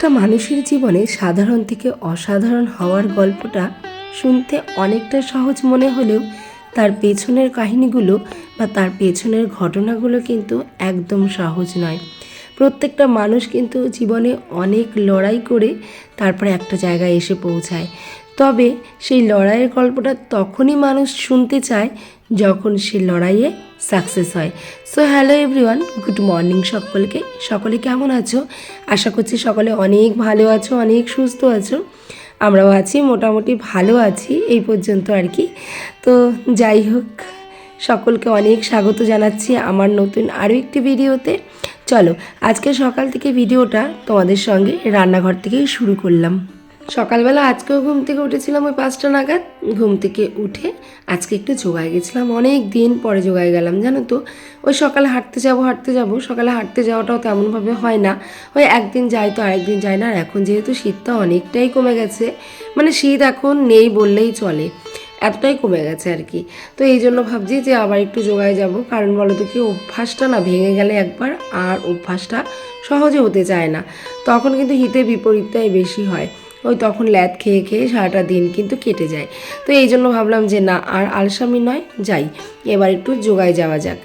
প্রত্যেকটা মানুষের জীবনে সাধারণ থেকে অসাধারণ হওয়ার গল্পটা শুনতে অনেকটা সহজ মনে হলেও তার পেছনের কাহিনীগুলো বা তার পেছনের ঘটনাগুলো কিন্তু একদম সহজ নয়। প্রত্যেকটা মানুষ কিন্তু জীবনে অনেক লড়াই করে তারপরে একটা জায়গায় এসে পৌঁছায়। তবে সেই লড়াইয়ের গল্পটা তখনই মানুষ শুনতে চায় যখন সে লড়াইয়ে সাকসেস হয়। So hello everyone, good morning সকলকে। সকলে কেমন আছো? আশা করছি সকলে অনেক ভালো আছো, অনেক সুস্থ আছো। আমরাও আছি, মোটামুটি ভালো আছি এই পর্যন্ত আর কি। তো যাই হোক, সকলকে অনেক স্বাগত জানাচ্ছি আমার নতুন আরও একটি ভিডিওতে। চলো আজকে সকাল থেকে ভিডিওটা তোমাদের সঙ্গে রান্নাঘর থেকেই শুরু করলাম। সকালবেলা আজকেও ঘুম থেকে উঠেছিলাম ওই 5টা নাগাদ। ঘুম থেকে উঠে আজকে একটু যোগায় গেছিলাম, অনেক দিন পরে যোগায় গেলাম জানো তো। ওই সকালে হাঁটতে যাব, সকালে হাঁটতে যাওয়াটাও তেমনভাবে হয় না। ওই একদিন যাই তো আরেকদিন যাই না। আর এখন যেহেতু শীতটা অনেকটাই কমে গেছে, মানে শীত এখন নেই বললেই চলে, এতটাই কমে গেছে আর কি। তো এই জন্য ভাবছি যে আবার একটু যোগায় যাব। কারণ বলো তো কি, অভ্যাসটা না ভেঙে গেলে একবার আর অভ্যাসটা সহজে হতে চায় না। তখন কিন্তু হিতে বিপরীতটাই বেশি হয়। ওই তখন ল্যাদ খেয়ে খেয়ে সারাটা দিন কিন্তু কেটে যায়। তো এই জন্য ভাবলাম যে না, আর আলসামি নয়, যাই এবার একটু যোগায় যাওয়া যাক।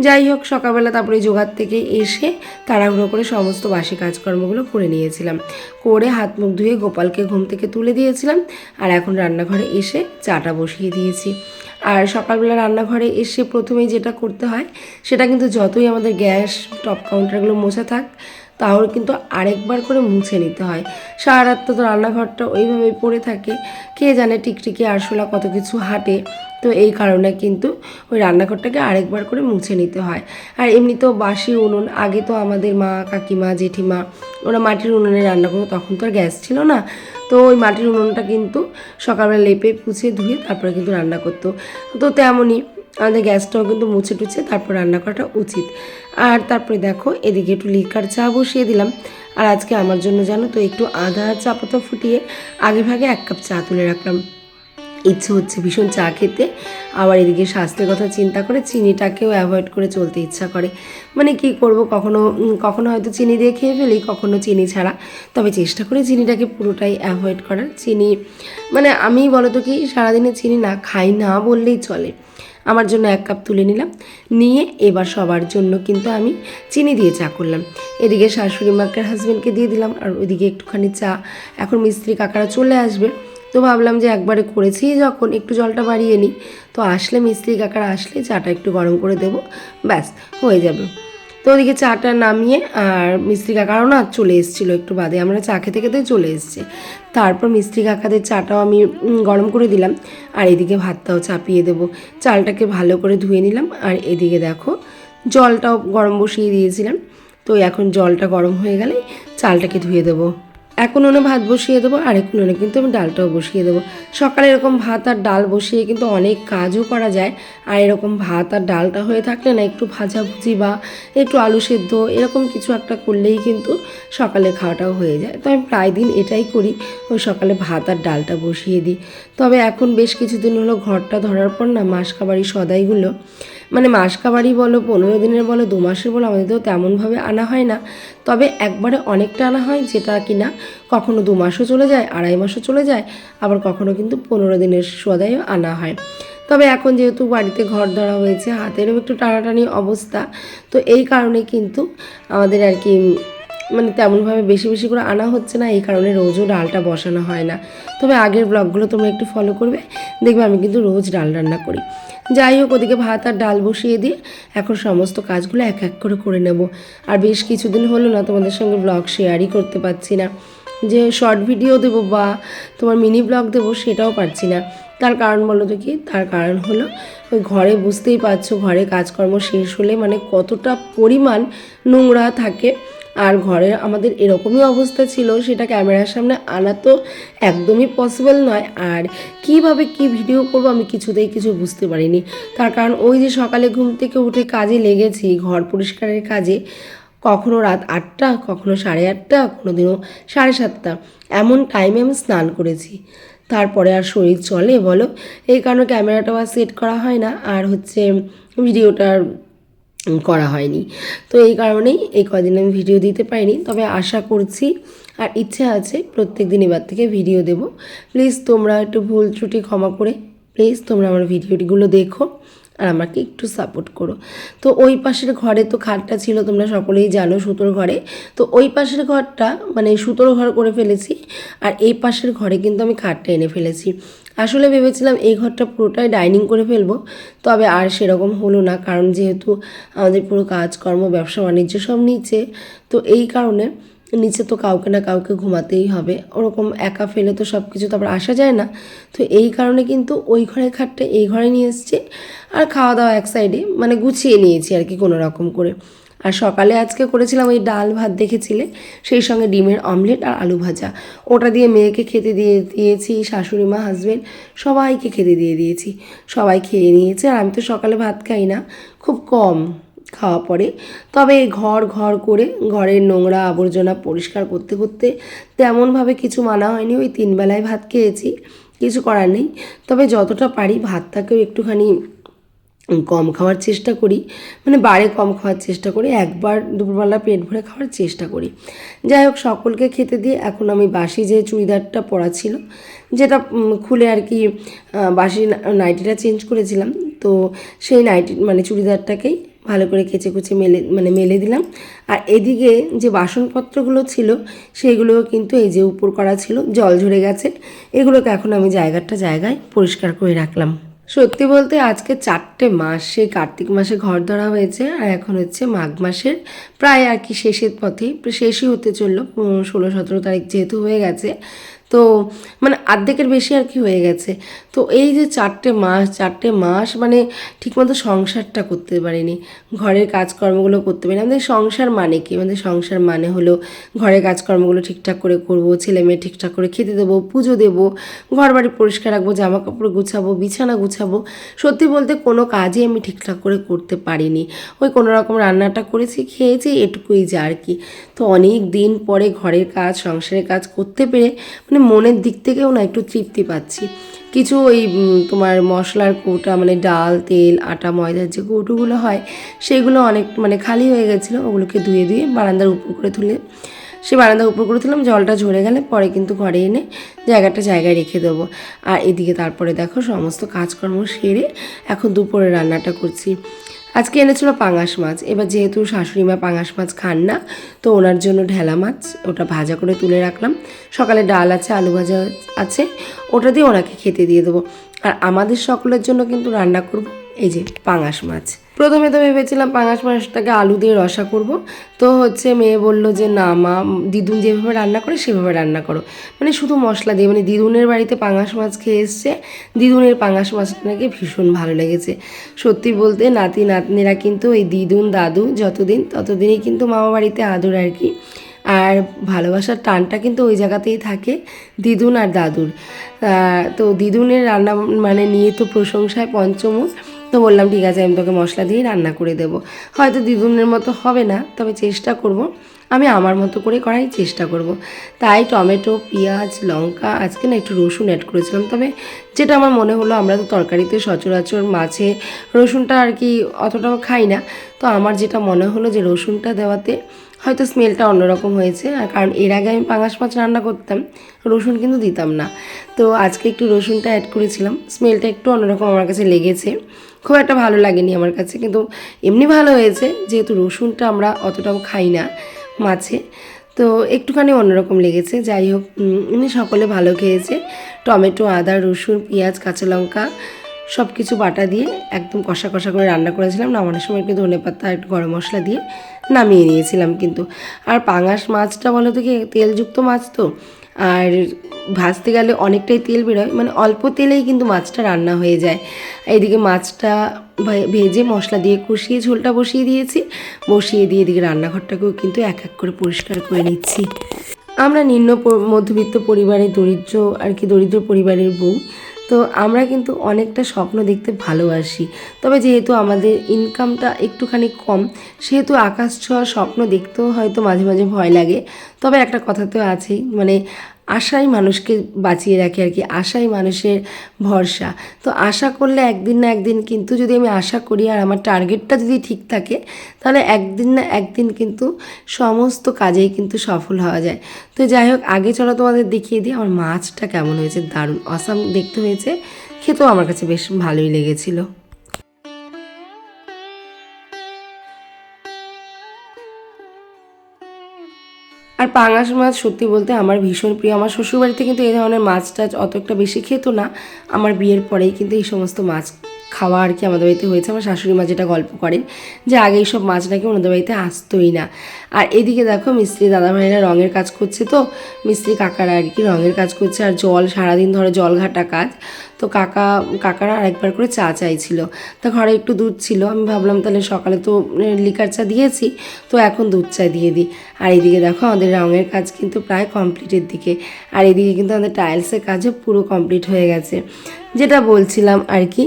যাই হোক, সকালবেলা তারপরে যোগার থেকে এসে তাড়াহুড়ো করে সমস্ত বাসি কাজকর্মগুলো করে নিয়েছিলাম। করে হাত মুখ ধুয়ে গোপালকে ঘুম থেকে তুলে দিয়েছিলাম। আর এখন রান্নাঘরে এসে চাটা বসিয়ে দিয়েছি। আর সকালবেলা রান্নাঘরে এসে প্রথমেই যেটা করতে হয় সেটা কিন্তু, যতই আমাদের গ্যাস টপ কাউন্টারগুলো মোছা থাক, তাহলে কিন্তু আরেকবার করে মুছে নিতে হয়। সারা রাত তো রান্নাঘরটা ওইভাবেই পড়ে থাকে, কে জানে টিকটিকি আরশোলা কত কিছু হাঁটে। তো এই কারণে কিন্তু ওই রান্নাঘরটাকে আরেকবার করে মুছে নিতে হয়। আর এমনিতেও বাসি উনুন, আগে তো আমাদের মা কাকিমা জেঠিমা ওরা মাটির উনুনে রান্না করতো, তখন তো আর গ্যাস ছিল না। তো ওই মাটির উনুনটা কিন্তু সকালবেলা লেপে পুছে ধুয়ে তারপরে কিন্তু রান্না করতো। তো তেমনই আমাদের গ্যাসটাও কিন্তু মুছে টুছে তারপর রান্না করাটা উচিত। আর তারপরে দেখো এদিকে একটু লিকার চা বসিয়ে দিলাম। আর আজকে আমার জন্য জানো তো একটু আদা চা পাতা ফুটিয়ে আগে ভাগে 1 কাপ চা তুলে রাখলাম। ইচ্ছে হচ্ছে ভীষণ চা খেতে। আবার এদিকে স্বাস্থ্যের কথা চিন্তা করে চিনিটাকেও অ্যাভয়েড করে চলতে ইচ্ছা করে। মানে কি করব, কখনো কখনো হয়তো চিনি দিয়ে খেয়ে ফেলি, কখনো চিনি ছাড়া। তবে চেষ্টা করি চিনিটাকে পুরোটাই অ্যাভয়েড করার। চিনি মানে আমি বলো তো কি, সারাদিনে চিনি না খাই না বললেই চলে। আমার জন্য 1 কাপ তুলে নিলাম, নিয়ে এবার সবার জন্য কিন্তু আমি চিনি দিয়ে চা করলাম। এদিকে শাশুড়ি মাকে হাজব্যান্ডকে দিয়ে দিলাম, আর ওইদিকে একটুখানি চা। এখন মিস্ত্রি কাকারা চলে আসবে, তো ভাবলাম যে একবারে করেছি যখন একটু জলটা বাড়িয়ে নিই। তো আসলে মিস্ত্রি কাকারা আসলে চাটা একটু গরম করে দেবো, ব্যাস হয়ে যাবে। তো ওদিকে চাটা নামিয়ে, আর মিস্ত্রি কাকারও না চলে এসেছিলো একটু বাদে, আমরা চা খেতে খেতে চলে এসছে। তারপর মিস্ত্রি কাকাদের চাটাও আমি গরম করে দিলাম। আর এদিকে ভাতটাও চাপিয়ে দেবো। চালটাকে ভালো করে ধুয়ে নিলাম। আর এদিকে দেখো জলটাও গরম বসিয়ে দিয়েছিলাম। তো এখন জলটা গরম হয়ে গেলে চালটাকে ধুয়ে দেবো। এক উনুনে ভাত বসিয়ে দেবো, আরেক উনুনে কিন্তু আমি ডালটাও বসিয়ে দেবো। সকালে এরকম ভাত আর ডাল বসিয়ে কিন্তু অনেক কাজও করা যায়। আর এরকম ভাত আর ডালটা হয়ে থাকলে না, একটু ভাজাভুজি বা একটু আলু সেদ্ধ এরকম কিছু একটা করলেই কিন্তু সকালে খাওয়াটাও হয়ে যায়। তো আমি প্রায় দিন এটাই করি, ওই সকালে ভাত আর ডালটা বসিয়ে দিই। তবে এখন বেশ কিছুদিন হলো ঘরটা ধরার পর না, মাসকাবাড়ি সদাইগুলো, মানে মাসকাবাড়ি বলো 15 দিনের বলো 2 মাসের বলো, আমাদের তো তেমনভাবে আনা হয় না। তবে একবারে অনেকটা আনা হয়, যেটা কিনা কখনো 2 মাসও চলে যায়, 2.5 মাসও চলে যায়, আবার কখনো কিন্তু 15 দিনের সদাইও আনা হয়। তবে এখন যেহেতু বাড়িতে ঘর ধরা হয়েছে, হাতেরও একটু টানাটানি অবস্থা, তো এই কারণে কিন্তু আমাদের আর কি মানে তেমনভাবে বেশি বেশি করে আনা হচ্ছে না। এই কারণে রোজও ডালটা বসানো হয় না। তবে আগের ব্লগগুলো তোমরা একটু ফলো করবে, দেখবে আমি কিন্তু রোজ ডাল রান্না করি। যাই হোক, ওদিকে ভাত আর ডাল বসিয়ে দিয়ে এখন সমস্ত কাজগুলো এক এক করে করে নেব। আর বেশ কিছুদিন হলো না তোমাদের সঙ্গে ব্লগ শেয়ারই করতে পারছি না, যে শর্ট ভিডিও দেবো বা তোমার মিনি ব্লগ দেবো সেটাও পারছি না। তার কারণ বলো তো কি, তার কারণ হলো ওই ঘরে বুঝতেই পারছো, ঘরে কাজকর্ম শেষ হলে মানে কতটা পরিমাণ নোংরা থাকে। আর ঘরে আমাদের এরকমই অবস্থা ছিল, সেটা ক্যামেরার সামনে আনা তো একদমই পসিবল নয়। আর কিভাবে কি ভিডিও করব আমি কিছুতেই কিছু বুঝতে পারিনি। তার কারণ ওই যে সকালে ঘুম থেকে উঠে কাজে লেগেছি, ঘর পরিষ্কারের কাজে, কখনো রাত 8টা, কখনো 8:30, কোনো দিনও 7:30, এমন টাইমে আমি স্নান করেছি। তারপরে আর শরীর চলে বলো? এই কারণে ক্যামেরাটাও আর সেট করা হয় না, আর হচ্ছে ভিডিওটার করা হয়নি। তো এই কারণেই এই কদিন আমি ভিডিও দিতে পারিনি, তবে আশা করছি আর ইচ্ছে আছে প্রত্যেক দিন এবার থেকে ভিডিও দেব। প্লিজ তোমরা একটু ভুল ত্রুটি ক্ষমা করে প্লিজ তোমরা আমার ভিডিওগুলো দেখো আর আমাকে একটু সাপোর্ট করো। তো ওই পাশের ঘরে তো খাটটা ছিল, তোমরা সকলেই জানো, সুতোর ঘরে। তো ওই পাশের ঘরটা মানে সুতোর ঘর করে ফেলেছি, আর এই পাশের ঘরে কিন্তু আমি খাটটা এনে ফেলেছি। আসলে ভেবেছিলাম এই ঘরটা পুরোটাই ডাইনিং করে ফেলবো, তবে আর সেরকম হলো না, কারণ যেহেতু আমাদের পুরো কাজকর্ম ব্যবসা বাণিজ্য সব নিচে, তো এই কারণে নিচে তো কাউকে না কাউকে ঘুমাতেই হবে, ওরকম একা ফেলে তো সব কিছু তারপর আসা যায় না। তো এই কারণে কিন্তু ওই ঘরের খাটটা এই ঘরে নিয়ে এসেছি, আর খাওয়া দাওয়া এক সাইডে মানে গুছিয়ে নিয়েছি আর কি কোনো রকম করে। আর সকালে আজকে করেছিলাম ওই ডাল ভাত দেখেছিলে, সেই সঙ্গে ডিমের অমলেট আর আলু ভাজা, ওটা দিয়ে মেয়েকে খেতে দিয়েছি, শাশুড়ি মা হাজব্যান্ড সবাইকে খেতে দিয়েছি, সবাই খেয়ে নিয়েছে। আর আমি তো সকালে ভাত খাই না, খুব কম খাওয়া পড়ে। তবে ঘর ঘর করে ঘরের নোংরা আবর্জনা পরিষ্কার করতে করতে তেমনভাবে কিছু মানা হয়নি, ওই 3 বেলায় ভাত খেয়েছি, কিছু করার নেই। তবে যতটা পারি ভাতটাকেও একটুখানি কম খাওয়ার চেষ্টা করি, মানে বারে কম খাওয়ার চেষ্টা করি, একবার দুপুরবেলা পেট ভরে খাওয়ার চেষ্টা করি। যাই হোক, সকলকে খেতে দিয়ে এখন আমি বাসি যে চুড়িদারটা পরা ছিল, যেটা খুলে আর কি বাসি নাইটিটা চেঞ্জ করেছিলাম, তো সেই নাইটি মানে চুড়িদারটাকেই ভালো করে কেচে কুচে মেলে দিলাম। আর এদিকে যে বাসনপত্রগুলো ছিল সেইগুলোও কিন্তু এই যে উপর করা ছিল, জল ঝরে গেছে, এগুলোকে এখন আমি জায়গায় পরিষ্কার করে রাখলাম। সত্যি বলতে আজকে 4টে মাস, সেই কার্তিক মাসে ঘর ধরা হয়েছে, আর এখন হচ্ছে মাঘ মাসের প্রায় আর কি শেষের পথে, শেষই হতে চললো, 16-17 তারিখ যেহেতু হয়ে গেছে, তো মানে অর্ধেকের বেশি আর কি হয়ে গেছে। তো এই যে 4টে মাস মানে ঠিকমতো সংসারটা করতে পারিনি, ঘরের কাজকর্মগুলো করতে পারিনি। আমাদের সংসার মানে কি, আমাদের সংসার মানে হলো ঘরের কাজকর্মগুলো ঠিকঠাক করে করব, ছেলে মেয়ে ঠিকঠাক করে খেতে দেবো, পুজো দেবো, ঘর বাড়ি পরিষ্কার রাখবো, জামা কাপড় গুছাবো, বিছানা গুছাবো। সত্যি বলতে কোনো কাজই আমি ঠিকঠাক করে করতে পারিনি, ওই কোনো রকম রান্নাটা করেছি, খেয়েছি, এটুকুই যা আর কি। তো অনেক দিন পরে ঘরের কাজ সংসারের কাজ করতে পেরে মানে মনের দিক থেকেও না একটু তৃপ্তি পাচ্ছি। কিছু ওই তোমার মশলার কৌটা মানে ডাল তেল আটা ময়দার যে কৌটোগুলো হয় সেগুলো অনেক মানে খালি হয়ে গেছিলো, ওগুলোকে ধুয়ে বারান্দার উপর করে বারান্দার উপর করে তুললাম, জলটা ঝরে গেলে পরে কিন্তু ঘরে এনে জায়গায় রেখে দেবো। আর এদিকে তারপরে দেখো সমস্ত কাজকর্ম সেরে এখন দুপুরে রান্নাটা করছি। আজকে এনেছিল পাঙাশ মাছ, এবার যেহেতু শাশুড়ি মা পাঙাশ মাছ খান না, তো ওনার জন্য ঢেলা মাছ ওটা ভাজা করে তুলে রাখলাম। সকালে ডাল আছে, আলু ভাজা আছে, ওটা দিয়ে ওনাকে খেতে দিয়ে দেবো। আর আমাদের সকলের জন্য কিন্তু রান্না করব এই যে পাঙাশ মাছ। প্রথমে তো ভেবেছিলাম পাঙাশ মাছটাকে আলু দিয়ে রসা করব, তো হচ্ছে মেয়ে বলল যে না মা, দিদুন যেভাবে রান্না করে সেভাবে রান্না করো, মানে শুধু মশলা দিয়ে। মানে দিদুনের বাড়িতে পাঙাশ মাছ খেয়ে এসছে, দিদুনের পাঙাশ মাছটা নাকি ভীষণ ভালো লেগেছে। সত্যি বলতে নাতি নাতনিরা কিন্তু এই দিদুন দাদু ততদিনই কিন্তু মামা বাড়িতে আদর আর কি। আর ভালোবাসার টানটা কিন্তু ওই জায়গাতেই থাকে, দিদুন আর দাদুর। তো দিদুনের রান্না মানে নিয়ে তো প্রশংসায় পঞ্চমুখ। তো বললাম ঠিক আছে, আমি তোকে মশলা দিয়ে রান্না করে দেবো। হয়তো দিদুনের মতো হবে না, তবে চেষ্টা করব, আমি আমার মতো করে করাই চেষ্টা করব। তাই টমেটো পেঁয়াজ লঙ্কা, আজকে না একটু রসুন অ্যাড করেছিলাম, তবে যেটা আমার মনে হলো, আমরা তো তরকারিতে সচরাচর মাছে রসুনটা আর কি অতটাও খাই না, তো আমার যেটা মনে হলো যে রসুনটা দেওয়াতে হয়তো স্মেলটা অন্যরকম হয়েছে। আর কারণ এর আগে আমি পাঙাশ মাছ রান্না করতাম, রসুন কিন্তু দিতাম না, তো আজকে একটু রসুনটা অ্যাড করেছিলাম, স্মেলটা একটু অন্যরকম আমার কাছে লেগেছে, খুব একটা ভালো লাগেনি আমার কাছে, কিন্তু এমনি ভালো হয়েছে, যেহেতু রসুনটা আমরা অতটাও খাই না মাছে, তো একটুখানি অন্যরকম লেগেছে। যাই হোক, এমনি সকলে ভালো খেয়েছে। টমেটো আদা রসুন পেঁয়াজ কাঁচা লঙ্কা সব কিছু বাটা দিয়ে একদম কষা করে রান্না করেছিলাম, নামানোর সময় একটু ধনেপাতা একটু গরম মশলা দিয়ে নামিয়ে নিয়েছিলাম কিন্তু। আর পাঙাশ মাছটা বলো তো কি তেলযুক্ত মাছ, তো আর ভাজতে গেলে অনেকটাই তেল বেরোয়, মানে অল্প তেলেই কিন্তু মাছটা রান্না হয়ে যায়। এইদিকে মাছটা ভেজে মশলা দিয়ে কষিয়ে ঝোলটা বসিয়ে দিয়ে এদিকে রান্নাঘরটাকেও কিন্তু এক করে পরিষ্কার করে নিচ্ছি। আমরা নিম্ন মধ্যবিত্ত পরিবারের দরিদ্র পরিবারের বউ, তো আমরা কিন্তু অনেকটা স্বপ্ন দেখতে ভালোবাসি, তবে যেহেতু আমাদের ইনকামটা একটুখানি কম, সেহেতু আকাশ ছোঁয়া স্বপ্ন দেখতেও হয়তো মাঝে মাঝে ভয় লাগে। তবে একটা কথা তো আছেই, মানে আশাই মানুষকে বাঁচিয়ে রাখে আর কি, আশাই মানুষের ভরসা। তো আশা করলে একদিন না একদিন কিন্তু, যদি আমি আশা করি আর আমার টার্গেটটা যদি ঠিক থাকে, তাহলে একদিন না একদিন কিন্তু সমস্ত কাজেই কিন্তু সফল হওয়া যায়। তো যাই হোক, আগে চলো তোমাদের দেখিয়ে দিই আমার মাছটা কেমন হয়েছে। দারুণ অসাম দেখতে হয়েছে, খেতেও আমার কাছে বেশ ভালোই লেগেছিলো। আর পাঙাশ মাছ সত্যি বলতে আমার ভীষণ প্রিয়। আমার শ্বশুরবাড়িতে কিন্তু এই ধরনের মাছ টাছ অত একটা বেশি খেত না। আমার বিয়ের পরেই কিন্তু এই সমস্ত মাছ খাওয়া আর কি আমাদের বাড়িতে হয়েছে। আমার শাশুড়ি মা যেটা গল্প করেন যে আগে এইসব মাছ নাকি ওনাদের বাড়িতে আসতোই না। আর এদিকে দেখো মিস্ত্রি দাদাভাইরা রঙের কাজ করছে, তো মিস্ত্রি কাকারা আর কি রঙের কাজ করছে। আর জল সারাদিন ধরে জল ঘাটা কাজ, তো কাকারা আরেকবার করে চা চাইছিল। তা ঘরে একটু দুধ ছিল, আমি ভাবলাম তাহলে সকালে তো লিকার চা দিয়েছি, তো এখন দুধ চা দিয়ে দিই। আর এদিকে দেখো আমাদের রঙের কাজ কিন্তু প্রায় কমপ্লিটের দিকে। আর এদিকে কিন্তু আমাদের টাইলসের কাজও পুরো কমপ্লিট হয়ে গেছে। যেটা বলছিলাম আর কি,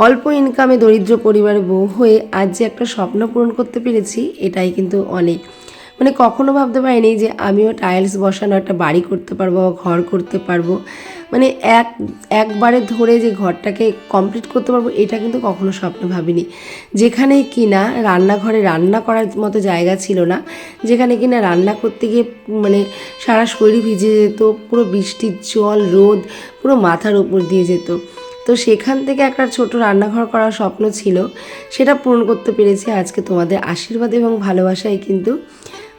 অল্প ইনকামে দরিদ্র পরিবারে বউ হয়ে আজ যে একটা স্বপ্ন পূরণ করতে পেরেছি, এটাই কিন্তু অনেক। মানে কখনো ভাবতে পারিনি যে আমিও টাইলস বসানো একটা বাড়ি করতে পারবো বা ঘর করতে পারবো। মানে একবারে ধরে যে ঘরটাকে কমপ্লিট করতে পারবো, এটা কিন্তু কখনো স্বপ্ন ভাবিনি। যেখানে কিনা রান্নাঘরে রান্না করার মতো জায়গা ছিল না, যেখানে কিনা রান্না করতে গিয়ে মানে সারা শরীর ভিজে যেত, পুরো বৃষ্টির জল রোদ পুরো মাথার উপর দিয়ে যেত। তো সেখান থেকে একটা ছোট রান্নাঘর করার স্বপ্ন ছিল, সেটা পূরণ করতে পেরেছি আজকে তোমাদের আশীর্বাদ এবং ভালোবাসায়। কিন্তু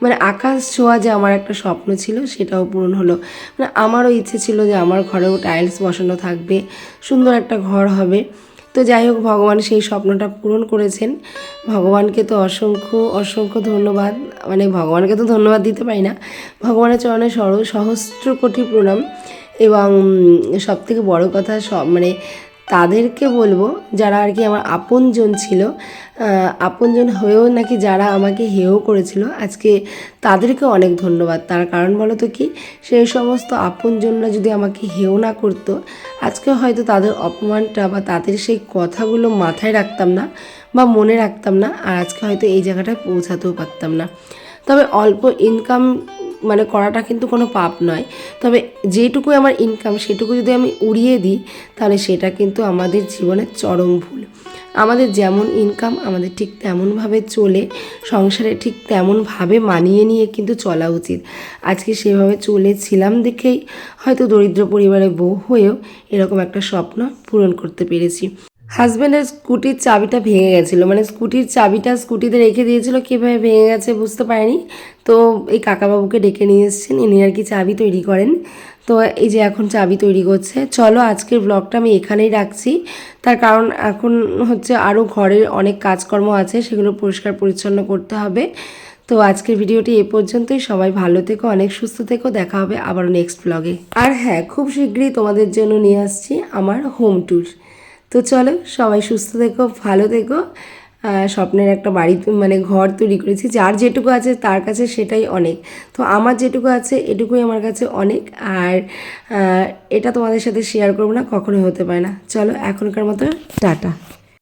মানে আকাশ ছোঁয়া যে আমার একটা স্বপ্ন ছিল, সেটাও পূরণ হলো। মানে আমারও ইচ্ছে ছিল যে আমার ঘরেও টাইলস বসানো থাকবে, সুন্দর একটা ঘর হবে। তো যাই হোক, ভগবান সেই স্বপ্নটা পূরণ করেছেন। ভগবানকে তো অসংখ্য অসংখ্য ধন্যবাদ। মানে ভগবানকে তো ধন্যবাদ দিতে পারি না, ভগবানের চরণে সহস্র কোটি প্রণাম। এবং সবথেকে বড় কথা, মানে তাদেরকে বলবো যারা আর কি আমার আপনজন ছিল, আপনজন হয়েও নাকি যারা আমাকে হেয় করেছিল, আজকে তাদেরকে অনেক ধন্যবাদ। তার কারণ বলো তো কি, সেই সমস্ত আপনজনরা যদি আমাকে হেয় না করতো, আজকে হয়তো তাদের অপমানটা বা তাদের সেই কথাগুলো মাথায় রাখতাম না বা মনে রাখতাম না, আর আজকে হয়তো এই জায়গাটায় পৌঁছাতেও পারতাম না। তবে অল্প ইনকাম মানে করাটা কিন্তু কোনো পাপ নয়। তবে যেটুকু আমার ইনকাম, সেটুকু যদি আমি উড়িয়ে দিই, তাহলে সেটা কিন্তু আমাদের জীবনের চরম ভুল। আমাদের যেমন ইনকাম, আমাদের ঠিক তেমনভাবে চলে সংসারে ঠিক তেমনভাবে মানিয়ে নিয়ে কিন্তু চলা উচিত। আজকে সেভাবে চলেছিলাম দেখেই হয়তো দরিদ্র পরিবারের বউ হয়েও এরকম একটা স্বপ্ন পূরণ করতে পেরেছি। হাজব্যান্ডের স্কুটির চাবিটা ভেঙে গেছিলো, মানে স্কুটির চাবিটা স্কুটিতে রেখে দিয়েছিল, কীভাবে ভেঙে গেছে বুঝতে পারিনি। তো এই কাকাবাবুকে ডেকে নিয়ে এসেছেন, ইনি আর কি চাবি তৈরি করেন। তো এই যে এখন চাবি তৈরি করছে। চলো আজকের ব্লগটা আমি এখানেই রাখছি, তার কারণ এখন হচ্ছে আরও ঘরের অনেক কাজকর্ম আছে, সেগুলো পরিষ্কার পরিচ্ছন্ন করতে হবে। তো আজকের ভিডিওটি এ পর্যন্তই। সবাই ভালো থেকো, অনেক সুস্থ থেকো, দেখা হবে আবার নেক্সট ব্লগে। আর হ্যাঁ, খুব শীঘ্রই তোমাদের জন্য নিয়ে আসছি আমার হোম ট্যুর। তো চলো সবাই সুস্থ থেকো, ভালো থেকো। স্বপ্নের একটা বাড়ি মানে ঘর তৈরি করেছি, যার যেটুকু আছে তার কাছে সেটাই অনেক। তো আমার যেটুকু আছে এটুকুই আমার কাছে অনেক। আর এটা তোমাদের সাথে শেয়ার করবো না, কখনোই হতে পারে না। চলো এখনকার মতো টাটা।